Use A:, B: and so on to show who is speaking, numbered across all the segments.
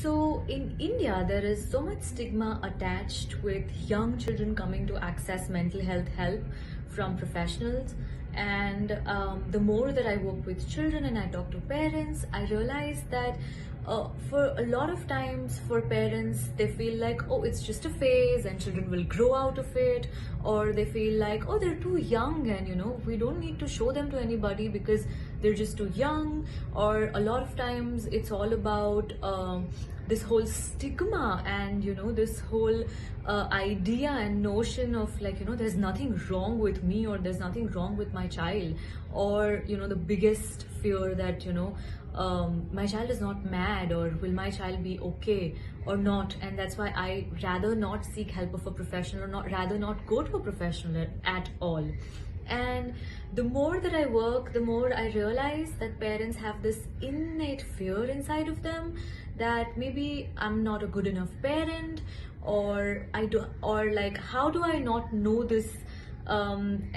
A: So in India, there is so much stigma attached with young children coming to access mental health help from professionals. And the more that I work with children and I talk to parents, I realize that for a lot of times for parents, they feel like, oh, it's just a phase and children will grow out of it. Or they feel like, oh, they're too young and we don't need to show them to anybody because they're just too young. Or a lot of times it's all about this whole stigma and this whole idea and notion of like there's nothing wrong with me or there's nothing wrong with my child. Or the biggest fear that my child is not mad, or will my child be okay or not, and that's why I rather not seek help of a professional, or rather not go to a professional at all. And the more that I work, the more I realize that parents have this innate fear inside of them that maybe I'm not a good enough parent, or like, how do I not know this? And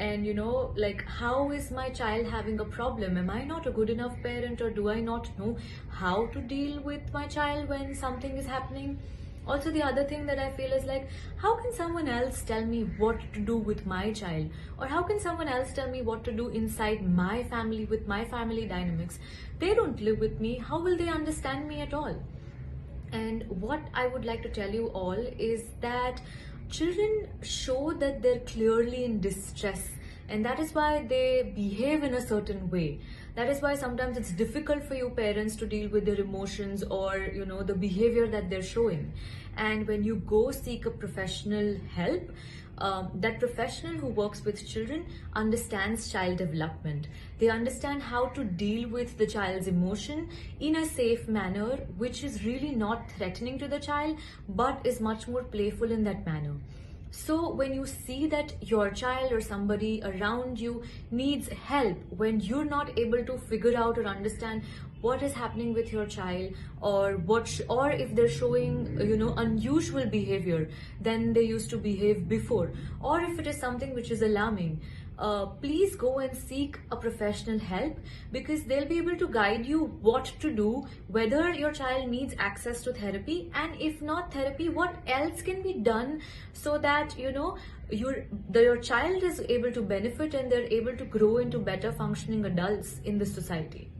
A: like, how is my child having a problem? Am I not a good enough parent, or do I not know how to deal with my child when something is happening? Also, the other thing that I feel is like, how can someone else tell me what to do with my child? Or how can someone else tell me what to do inside my family with my family dynamics? They don't live with me. How will they understand me at all? And what I would like to tell you all is that children show that they're clearly in distress, and that is why they behave in a certain way. That is why sometimes it's difficult for you parents to deal with their emotions or the behavior that they're showing. And when you go seek a professional help, that professional who works with children understands child development. They understand how to deal with the child's emotion in a safe manner, which is really not threatening to the child, but is much more playful in that manner. So when you see that your child or somebody around you needs help, when you're not able to figure out or understand what is happening with your child, or or if they're showing unusual behavior than they used to behave before, or if it is something which is alarming, please go and seek a professional help, because they'll be able to guide you what to do, whether your child needs access to therapy, and if not therapy, what else can be done so that your child is able to benefit and they're able to grow into better functioning adults in the society.